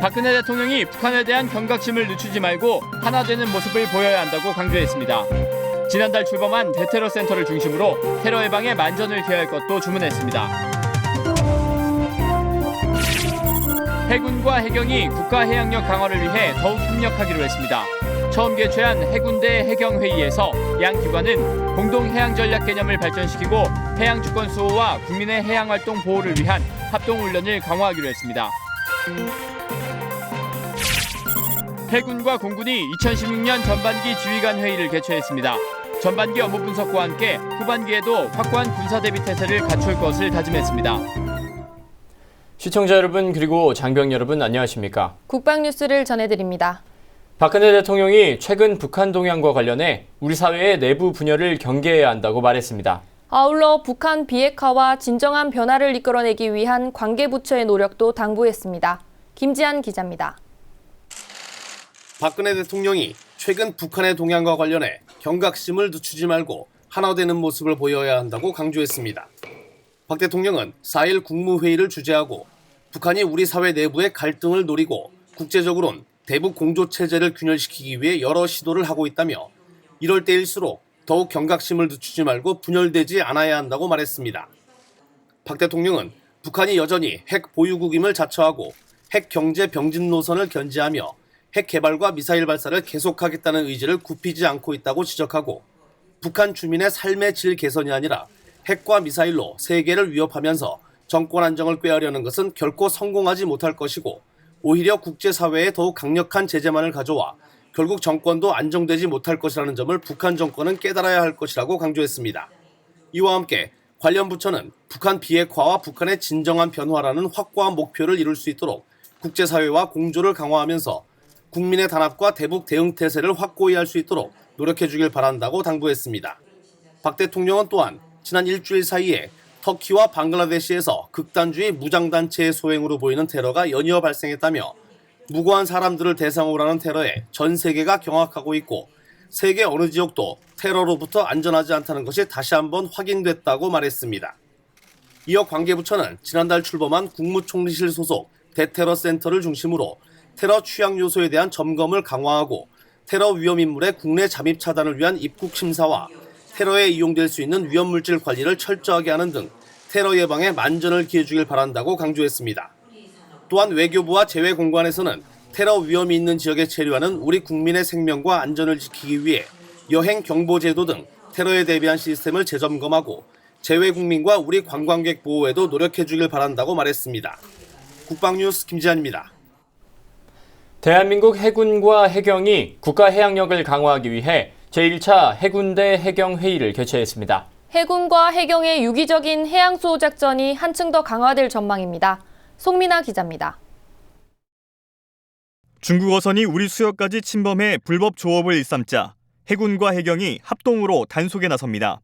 박근혜 대통령이 북한에 대한 경각심을 늦추지 말고 하나 되는 모습을 보여야 한다고 강조했습니다. 지난달 출범한 대테러 센터를 중심으로 테러 예방에 만전을 기할 것도 주문했습니다. 해군과 해경이 국가 해양력 강화를 위해 더욱 협력하기로 했습니다. 처음 개최한 해군대 해경회의에서 양 기관은 공동 해양 전략 개념을 발전시키고 해양 주권 수호와 국민의 해양 활동 보호를 위한 합동 훈련을 강화하기로 했습니다. 해군과 공군이 2016년 전반기 지휘관 회의를 개최했습니다. 전반기 업무 분석과 함께 후반기에도 확고한 군사 대비 태세를 갖출 것을 다짐했습니다. 시청자 여러분 그리고 장병 여러분 안녕하십니까? 국방뉴스를 전해드립니다. 박근혜 대통령이 최근 북한 동향과 관련해 우리 사회의 내부 분열을 경계해야 한다고 말했습니다. 아울러 북한 비핵화와 진정한 변화를 이끌어내기 위한 관계부처의 노력도 당부했습니다. 김지한 기자입니다. 박근혜 대통령이 최근 북한의 동향과 관련해 경각심을 늦추지 말고 하나 되는 모습을 보여야 한다고 강조했습니다. 박 대통령은 4일 국무회의를 주재하고 북한이 우리 사회 내부의 갈등을 노리고 국제적으로는 대북 공조체제를 균열시키기 위해 여러 시도를 하고 있다며 이럴 때일수록 더욱 경각심을 늦추지 말고 분열되지 않아야 한다고 말했습니다. 박 대통령은 북한이 여전히 핵 보유국임을 자처하고 핵 경제 병진 노선을 견지하며 핵 개발과 미사일 발사를 계속하겠다는 의지를 굽히지 않고 있다고 지적하고 북한 주민의 삶의 질 개선이 아니라 핵과 미사일로 세계를 위협하면서 정권 안정을 꾀하려는 것은 결코 성공하지 못할 것이고 오히려 국제사회에 더욱 강력한 제재만을 가져와 결국 정권도 안정되지 못할 것이라는 점을 북한 정권은 깨달아야 할 것이라고 강조했습니다. 이와 함께 관련 부처는 북한 비핵화와 북한의 진정한 변화라는 확고한 목표를 이룰 수 있도록 국제사회와 공조를 강화하면서 국민의 단합과 대북 대응 태세를 확고히 할 수 있도록 노력해 주길 바란다고 당부했습니다. 박 대통령은 또한 지난 일주일 사이에 터키와 방글라데시에서 극단주의 무장단체의 소행으로 보이는 테러가 연이어 발생했다며 무고한 사람들을 대상으로 하는 테러에 전 세계가 경악하고 있고 세계 어느 지역도 테러로부터 안전하지 않다는 것이 다시 한번 확인됐다고 말했습니다. 이어 관계부처는 지난달 출범한 국무총리실 소속 대테러 센터를 중심으로 테러 취약 요소에 대한 점검을 강화하고 테러 위험 인물의 국내 잠입 차단을 위한 입국 심사와 테러에 이용될 수 있는 위험물질 관리를 철저하게 하는 등 테러 예방에 만전을 기해주길 바란다고 강조했습니다. 또한 외교부와 재외공관에서는 테러 위험이 있는 지역에 체류하는 우리 국민의 생명과 안전을 지키기 위해 여행 경보 제도 등 테러에 대비한 시스템을 재점검하고 재외국민과 우리 관광객 보호에도 노력해 주길 바란다고 말했습니다. 국방뉴스 김지한입니다. 대한민국 해군과 해경이 국가 해양력을 강화하기 위해 제1차 해군대 해경회의를 개최했습니다. 해군과 해경의 유기적인 해양수호 작전이 한층 더 강화될 전망입니다. 송민아 기자입니다. 중국 어선이 우리 수역까지 침범해 불법 조업을 일삼자 해군과 해경이 합동으로 단속에 나섭니다.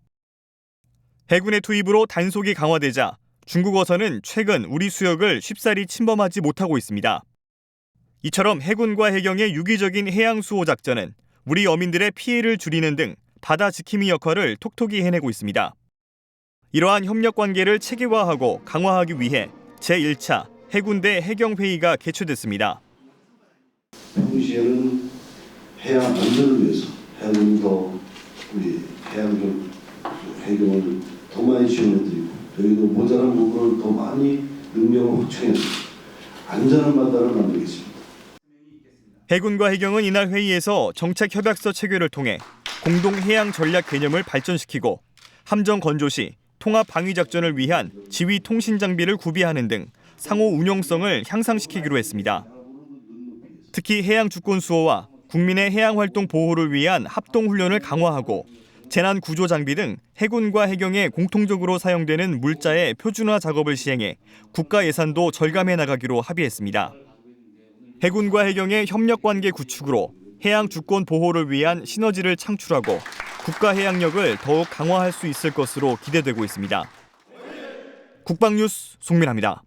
해군의 투입으로 단속이 강화되자 중국 어선은 최근 우리 수역을 쉽사리 침범하지 못하고 있습니다. 이처럼 해군과 해경의 유기적인 해양수호 작전은 우리 어민들의 피해를 줄이는 등 바다 지킴이 역할을 톡톡히 해내고 있습니다. 이러한 협력 관계를 체계화하고 강화하기 위해 제1차 해군대 해경회의가 개최됐습니다. 평시에는 해양 안전을 위해서 해군과 우리 해경을 더 많이 지원해드리고 저희도 모자란 부분을 더 많이 능력을 확충해서 안전한 바다를 만들겠습니다. 해군과 해경은 이날 회의에서 정책협약서 체결을 통해 공동 해양 전략 개념을 발전시키고 함정 건조 시 통합 방위 작전을 위한 지휘 통신 장비를 구비하는 등 상호 운용성을 향상시키기로 했습니다. 특히 해양 주권 수호와 국민의 해양 활동 보호를 위한 합동 훈련을 강화하고 재난 구조 장비 등 해군과 해경에 공통적으로 사용되는 물자의 표준화 작업을 시행해 국가 예산도 절감해 나가기로 합의했습니다. 해군과 해경의 협력 관계 구축으로 해양 주권 보호를 위한 시너지를 창출하고 국가 해양력을 더욱 강화할 수 있을 것으로 기대되고 있습니다. 국방뉴스 송민아입니다.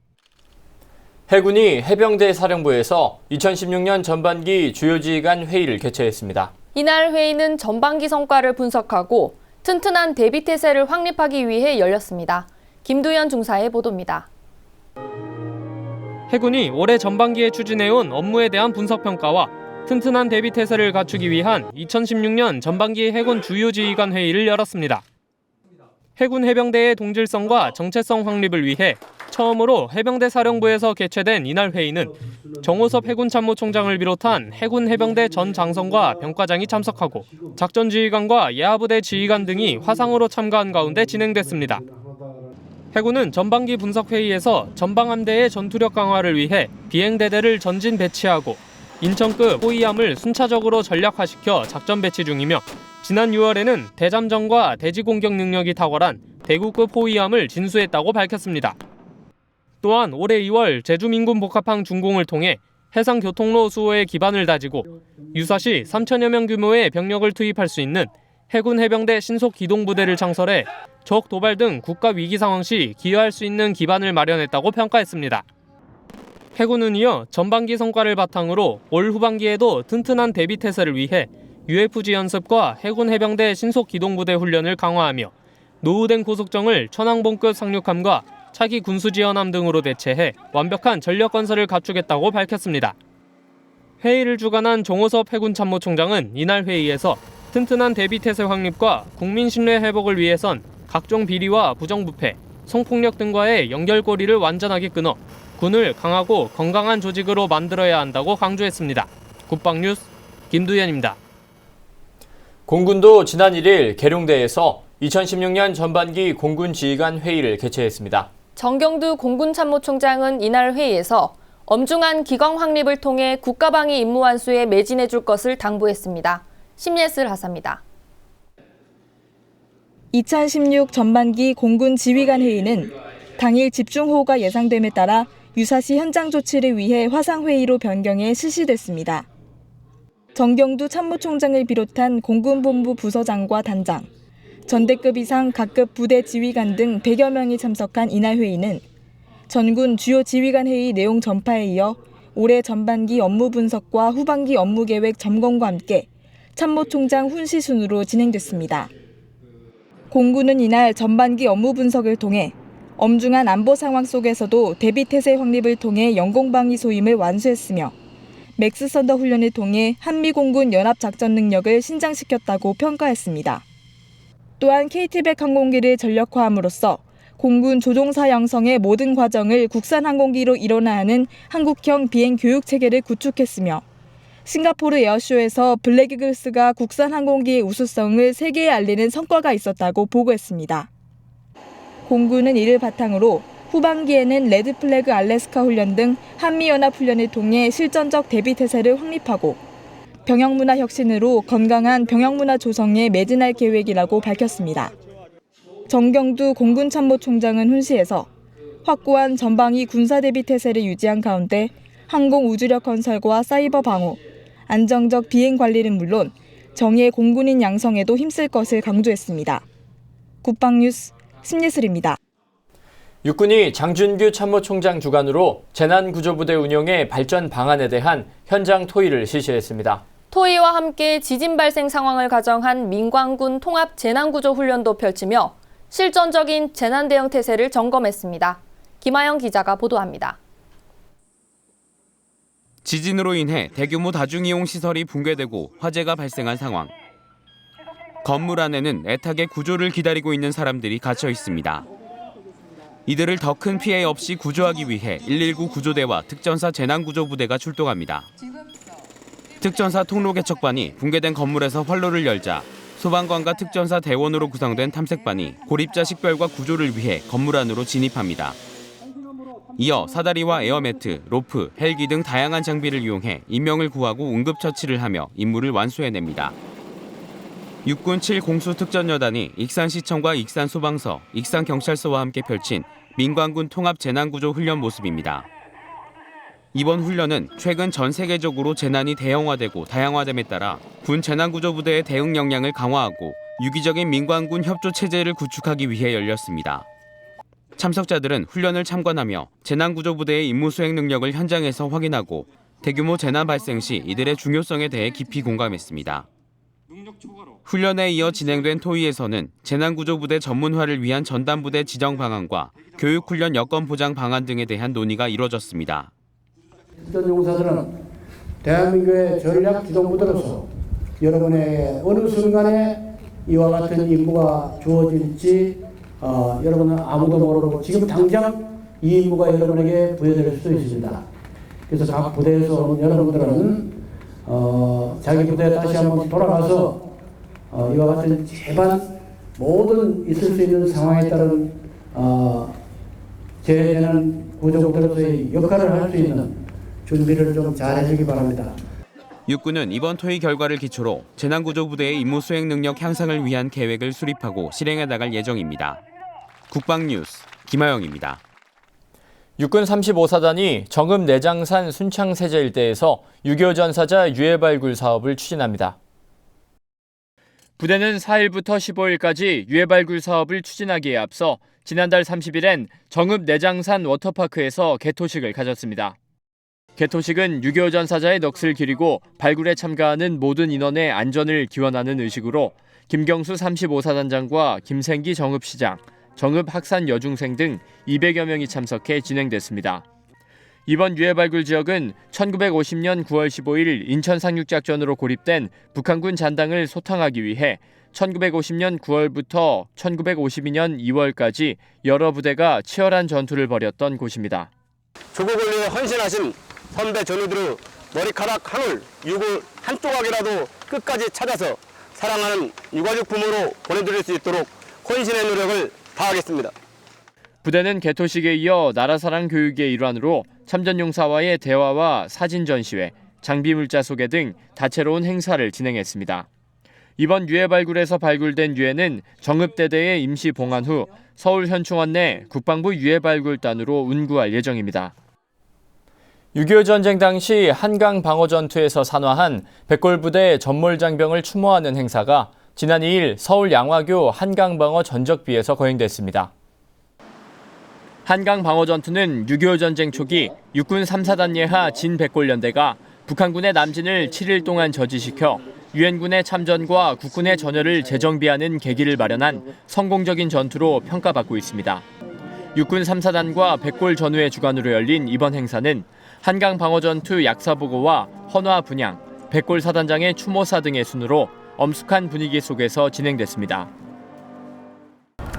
해군이 해병대 사령부에서 2016년 전반기 주요 지휘관 회의를 개최했습니다. 이날 회의는 전반기 성과를 분석하고 튼튼한 대비 태세를 확립하기 위해 열렸습니다. 김두현 중사의 보도입니다. 해군이 올해 전반기에 추진해온 업무에 대한 분석평가와 튼튼한 대비 태세를 갖추기 위한 2016년 전반기 해군 주요 지휘관 회의를 열었습니다. 해군 해병대의 동질성과 정체성 확립을 위해 처음으로 해병대 사령부에서 개최된 이날 회의는 정호섭 해군참모총장을 비롯한 해군 해병대 전 장성과 병과장이 참석하고 작전지휘관과 예하부대 지휘관 등이 화상으로 참가한 가운데 진행됐습니다. 해군은 전반기 분석회의에서 전방함대의 전투력 강화를 위해 비행대대를 전진 배치하고 인천급 호위함을 순차적으로 전략화시켜 작전 배치 중이며 지난 6월에는 대잠전과 대지 공격 능력이 탁월한 대구급 호위함을 진수했다고 밝혔습니다. 또한 올해 2월 제주민군 복합항 준공을 통해 해상 교통로 수호의 기반을 다지고 유사시 3천여 명 규모의 병력을 투입할 수 있는 해군 해병대 신속 기동부대를 창설해 적 도발 등 국가 위기 상황 시 기여할 수 있는 기반을 마련했다고 평가했습니다. 해군은 이어 전반기 성과를 바탕으로 올 후반기에도 튼튼한 대비 태세를 위해 UFG 연습과 해군 해병대 신속 기동부대 훈련을 강화하며 노후된 고속정을 천왕봉급 상륙함과 차기 군수지원함 등으로 대체해 완벽한 전력 건설을 갖추겠다고 밝혔습니다. 회의를 주관한 정호섭 해군참모총장은 이날 회의에서 튼튼한 대비 태세 확립과 국민 신뢰 회복을 위해선 각종 비리와 부정부패, 성폭력 등과의 연결고리를 완전하게 끊어 군을 강하고 건강한 조직으로 만들어야 한다고 강조했습니다. 국방뉴스 김두현입니다. 공군도 지난 1일 계룡대에서 2016년 전반기 공군 지휘관 회의를 개최했습니다. 정경두 공군참모총장은 이날 회의에서 엄중한 기강 확립을 통해 국가방위 임무 완수에 매진해 줄 것을 당부했습니다. 심예슬 하사입니다. 2016 전반기 공군 지휘관 회의는 당일 집중호우가 예상됨에 따라 유사시 현장 조치를 위해 화상회의로 변경해 실시됐습니다. 정경두 참모총장을 비롯한 공군본부 부서장과 단장, 전대급 이상 각급 부대 지휘관 등 100여 명이 참석한 이날 회의는 전군 주요 지휘관 회의 내용 전파에 이어 올해 전반기 업무 분석과 후반기 업무 계획 점검과 함께 참모총장 훈시 순으로 진행됐습니다. 공군은 이날 전반기 업무 분석을 통해 엄중한 안보 상황 속에서도 대비 태세 확립을 통해 영공방위 소임을 완수했으며 맥스 선더 훈련을 통해 한미공군 연합 작전 능력을 신장시켰다고 평가했습니다. 또한 KT-100 항공기를 전력화함으로써 공군 조종사 양성의 모든 과정을 국산 항공기로 일원화 하는 한국형 비행 교육 체계를 구축했으며 싱가포르 에어쇼에서 블랙이글스가 국산 항공기의 우수성을 세계에 알리는 성과가 있었다고 보고했습니다. 공군은 이를 바탕으로 후반기에는 레드플래그 알래스카 훈련 등 한미연합 훈련을 통해 실전적 대비 태세를 확립하고 병영문화 혁신으로 건강한 병영문화 조성에 매진할 계획이라고 밝혔습니다. 정경두 공군참모총장은 훈시에서 확고한 전방위 군사 대비 태세를 유지한 가운데 항공우주력 건설과 사이버 방어, 안정적 비행 관리는 물론 정예 공군인 양성에도 힘쓸 것을 강조했습니다. 국방뉴스 심예슬입니다. 육군이 장준규 참모총장 주관으로 재난구조부대 운영의 발전 방안에 대한 현장 토의를 실시했습니다. 토의와 함께 지진 발생 상황을 가정한 민관군 통합 재난구조 훈련도 펼치며 실전적인 재난 대응 태세를 점검했습니다. 김하영 기자가 보도합니다. 지진으로 인해 대규모 다중이용 시설이 붕괴되고 화재가 발생한 상황. 건물 안에는 애타게 구조를 기다리고 있는 사람들이 갇혀 있습니다. 이들을 더 큰 피해 없이 구조하기 위해 119 구조대와 특전사 재난구조부대가 출동합니다. 특전사 통로 개척반이 붕괴된 건물에서 활로를 열자 소방관과 특전사 대원으로 구성된 탐색반이 고립자 식별과 구조를 위해 건물 안으로 진입합니다. 이어 사다리와 에어매트, 로프, 헬기 등 다양한 장비를 이용해 인명을 구하고 응급처치를 하며 임무를 완수해냅니다. 육군 7공수특전여단이 익산시청과 익산소방서, 익산경찰서와 함께 펼친 민관군 통합 재난구조 훈련 모습입니다. 이번 훈련은 최근 전 세계적으로 재난이 대형화되고 다양화됨에 따라 군 재난구조부대의 대응 역량을 강화하고 유기적인 민관군 협조 체제를 구축하기 위해 열렸습니다. 참석자들은 훈련을 참관하며 재난구조부대의 임무 수행 능력을 현장에서 확인하고 대규모 재난 발생 시 이들의 중요성에 대해 깊이 공감했습니다. 훈련에 이어 진행된 토의에서는 재난구조부대 전문화를 위한 전담부대 지정 방안과 교육훈련 여건 보장 방안 등에 대한 논의가 이뤄졌습니다. 특전용사들은 대한민국의 전략 지도부대로서 여러분의 어느 순간에 이와 같은 임무가 주어질지 여러분은 아무도 모르고 지금 당장 이 임무가 여러분에게 부여될 수도 있습니다. 그래서 각 부대에서 오는 여러분들은 자기 부대에 다시 한번 돌아가서 이와 같은 제반 모든 있을 수 있는 상황에 따른 재난 구조부대로서의 역할을 할 수 있는 준비를 좀 잘 해주기 바랍니다. 육군은 이번 토의 결과를 기초로 재난구조부대의 임무 수행 능력 향상을 위한 계획을 수립하고 실행해 나갈 예정입니다. 국방뉴스 김하영입니다. 육군 35사단이 정읍 내장산 순창세제 일대에서 6.25 전사자 유해 발굴 사업을 추진합니다. 부대는 4일부터 15일까지 유해 발굴 사업을 추진하기에 앞서 지난달 30일엔 정읍 내장산 워터파크에서 개토식을 가졌습니다. 개토식은 6.25 전사자의 넋을 기리고 발굴에 참가하는 모든 인원의 안전을 기원하는 의식으로 김경수 35사단장과 김생기 정읍시장, 정읍 학산 여중생 등 200여 명이 참석해 진행됐습니다. 이번 유해 발굴 지역은 1950년 9월 15일 인천 상륙작전으로 고립된 북한군 잔당을 소탕하기 위해 1950년 9월부터 1952년 2월까지 여러 부대가 치열한 전투를 벌였던 곳입니다. 조국을 위해 헌신하신 선배 전우들의 머리카락 한 올, 육을 한 조각이라도 끝까지 찾아서 사랑하는 유가족 부모로 보내드릴 수 있도록 헌신의 노력을 다하겠습니다. 부대는 개토식에 이어 나라사랑 교육의 일환으로 참전용사와의 대화와 사진 전시회, 장비 물자 소개 등 다채로운 행사를 진행했습니다. 이번 유해 발굴에서 발굴된 유해는 정읍대대에 임시 봉안 후 서울 현충원 내 국방부 유해 발굴단으로 운구할 예정입니다. 6.25 전쟁 당시 한강 방어 전투에서 산화한 백골부대 전몰장병을 추모하는 행사가 지난 2일 서울 양화교 한강방어 전적비에서 거행됐습니다. 한강방어 전투는 6.25 전쟁 초기 육군 3사단 예하 진백골연대가 북한군의 남진을 7일 동안 저지시켜 유엔군의 참전과 국군의 전열을 재정비하는 계기를 마련한 성공적인 전투로 평가받고 있습니다. 육군 3사단과 백골 전우의 주관으로 열린 이번 행사는 한강방어전투 약사보고와 헌화 분양, 백골 사단장의 추모사 등의 순으로 엄숙한 분위기 속에서 진행됐습니다.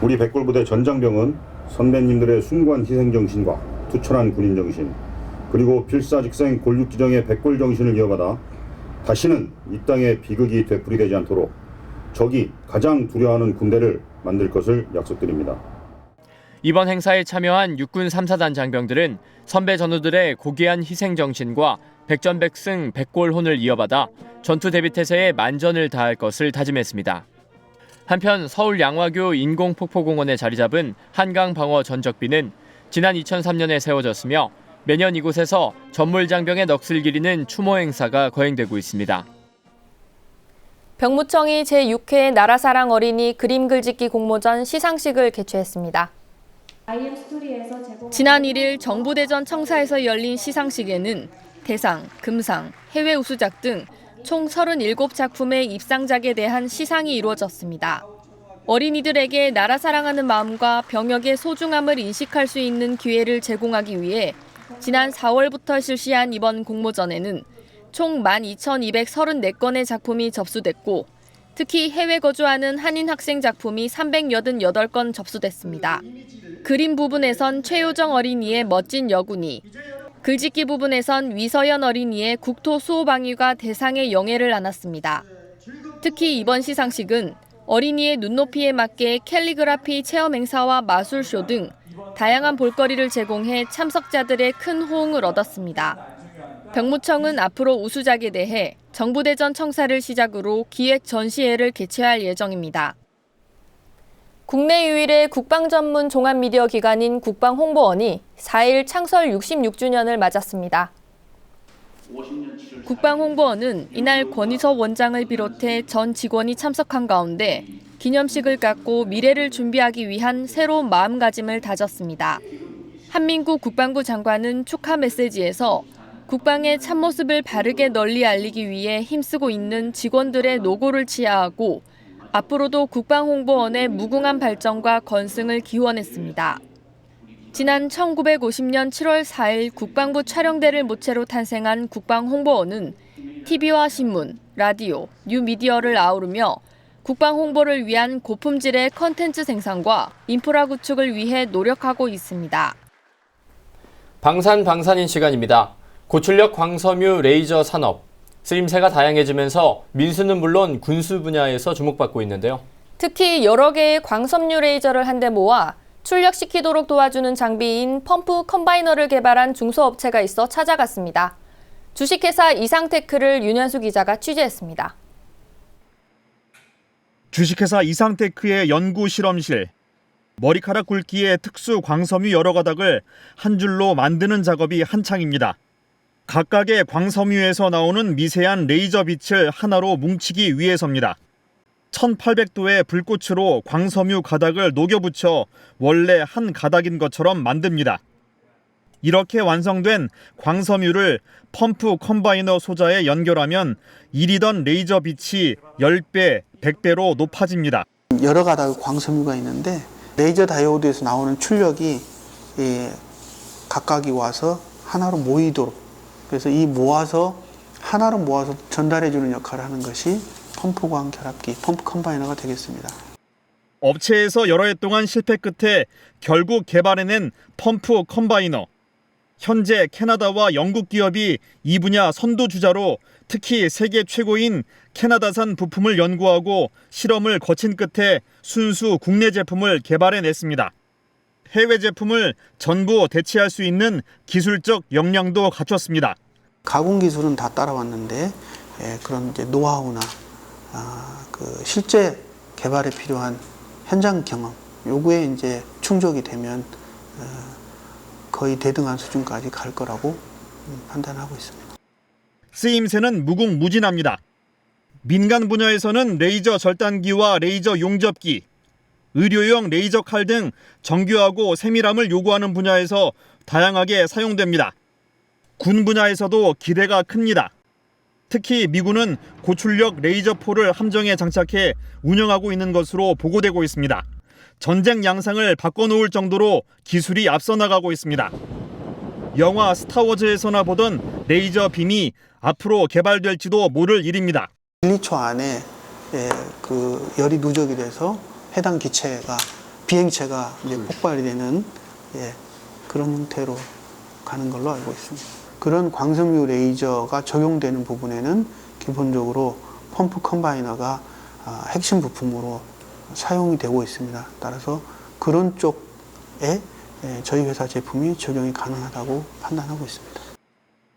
우리 백골부대 전장병은 선배님들의 숭고한 희생정신과 투철한 군인정신, 그리고 필사직생 골육지정의 백골정신을 이어받아 다시는 이 땅의 비극이 되풀이되지 않도록 적이 가장 두려워하는 군대를 만들 것을 약속드립니다. 이번 행사에 참여한 육군 3사단 장병들은 선배 전우들의 고귀한 희생정신과 백전백승 백골혼을 이어받아 전투 대비태세에 만전을 다할 것을 다짐했습니다. 한편 서울 양화교 인공폭포공원에 자리 잡은 한강방어 전적비는 지난 2003년에 세워졌으며 매년 이곳에서 전몰장병의 넋을 기리는 추모 행사가 거행되고 있습니다. 병무청이 제6회 나라사랑 어린이 그림 글짓기 공모전 시상식을 개최했습니다. 지난 1일 정부대전 청사에서 열린 시상식에는 대상, 금상, 해외 우수작 등 총 37작품의 입상작에 대한 시상이 이루어졌습니다. 어린이들에게 나라 사랑하는 마음과 병역의 소중함을 인식할 수 있는 기회를 제공하기 위해 지난 4월부터 실시한 이번 공모전에는 총 12,234건의 작품이 접수됐고 특히 해외 거주하는 한인 학생 작품이 388건 접수됐습니다. 그림 부분에선 최효정 어린이의 멋진 여군이, 글짓기 부분에선 위서연 어린이의 국토 수호방위가 대상의 영예를 안았습니다. 특히 이번 시상식은 어린이의 눈높이에 맞게 캘리그라피 체험 행사와 마술쇼 등 다양한 볼거리를 제공해 참석자들의 큰 호응을 얻었습니다. 병무청은 앞으로 우수작에 대해 정부대전 청사를 시작으로 기획 전시회를 개최할 예정입니다. 국내 유일의 국방 전문 종합 미디어 기관인 국방홍보원이 4일 창설 66주년을 맞았습니다. 국방홍보원은 이날 권위섭 원장을 비롯해 전 직원이 참석한 가운데 기념식을 갖고 미래를 준비하기 위한 새로운 마음가짐을 다졌습니다. 한민구 국방부 장관은 축하 메시지에서 국방의 참모습을 바르게 널리 알리기 위해 힘쓰고 있는 직원들의 노고를 치하하고 앞으로도 국방홍보원의 무궁한 발전과 건승을 기원했습니다. 지난 1950년 7월 4일 국방부 촬영대를 모체로 탄생한 국방홍보원은 TV와 신문, 라디오, 뉴미디어를 아우르며 국방 홍보를 위한 고품질의 컨텐츠 생산과 인프라 구축을 위해 노력하고 있습니다. 방산인 시간입니다. 고출력 광섬유 레이저 산업. 쓰임새가 다양해지면서 민수는 물론 군수 분야에서 주목받고 있는데요. 특히 여러 개의 광섬유 레이저를 한데 모아 출력시키도록 도와주는 장비인 펌프 컴바이너를 개발한 중소업체가 있어 찾아갔습니다. 주식회사 이상테크를 윤현수 기자가 취재했습니다. 주식회사 이상테크의 연구실험실. 머리카락 굵기의 특수 광섬유 여러 가닥을 한 줄로 만드는 작업이 한창입니다. 각각의 광섬유에서 나오는 미세한 레이저 빛을 하나로 뭉치기 위해서입니다. 1800도의 불꽃으로 광섬유 가닥을 녹여붙여 원래 한 가닥인 것처럼 만듭니다. 이렇게 완성된 광섬유를 펌프 컴바이너 소자에 연결하면 1이던 레이저 빛이 10배, 100배로 높아집니다. 여러 가닥의 광섬유가 있는데 레이저 다이오드에서 나오는 출력이 각각이 와서 하나로 모이도록, 그래서 하나로 모아서 전달해주는 역할을 하는 것이 펌프광 결합기, 펌프 컴바이너가 되겠습니다. 업체에서 여러 해 동안 실패 끝에 결국 개발해낸 펌프 컴바이너. 현재 캐나다와 영국 기업이 이 분야 선두주자로 특히 세계 최고인 캐나다산 부품을 연구하고 실험을 거친 끝에 순수 국내 제품을 개발해냈습니다. 해외 제품을 전부 대체할 수 있는 기술적 역량도 갖췄습니다. 가공 기술은 다 따라왔는데 그런 이제 노하우나 실제 개발에 필요한 현장 경험 요구에 이제 충족이 되면 거의 대등한 수준까지 갈 거라고 판단하고 있습니다. 쓰임새는 무궁무진합니다. 민간 분야에서는 레이저 절단기와 레이저 용접기, 의료용 레이저 칼 등 정교하고 세밀함을 요구하는 분야에서 다양하게 사용됩니다. 군 분야에서도 기대가 큽니다. 특히 미군은 고출력 레이저포를 함정에 장착해 운영하고 있는 것으로 보고되고 있습니다. 전쟁 양상을 바꿔놓을 정도로 기술이 앞서 나가고 있습니다. 영화 스타워즈에서나 보던 레이저 빔이 앞으로 개발될지도 모를 일입니다. 1, 2초 안에 그 열이 누적이 돼서 해당 기체가 비행체가 이제 폭발이 되는 그런 형태로 가는 걸로 알고 있습니다. 그런 광섬유 레이저가 적용되는 부분에는 기본적으로 펌프 컴바이너가 핵심 부품으로 사용이 되고 있습니다. 따라서 그런 쪽에 저희 회사 제품이 적용이 가능하다고 판단하고 있습니다.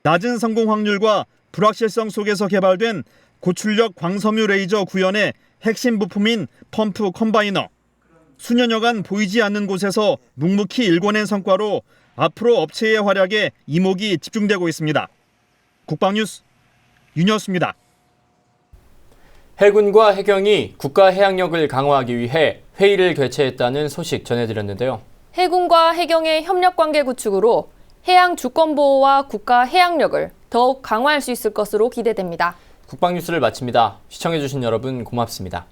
낮은 성공 확률과 불확실성 속에서 개발된 고출력 광섬유 레이저 구현의 핵심 부품인 펌프 컴바이너. 수년여간 보이지 않는 곳에서 묵묵히 일궈낸 성과로 앞으로 업체의 활약에 이목이 집중되고 있습니다. 국방뉴스 윤여수입니다. 해군과 해경이 국가 해양력을 강화하기 위해 회의를 개최했다는 소식 전해드렸는데요. 해군과 해경의 협력관계 구축으로 해양 주권 보호와 국가 해양력을 더욱 강화할 수 있을 것으로 기대됩니다. 국방뉴스를 마칩니다. 시청해주신 여러분 고맙습니다.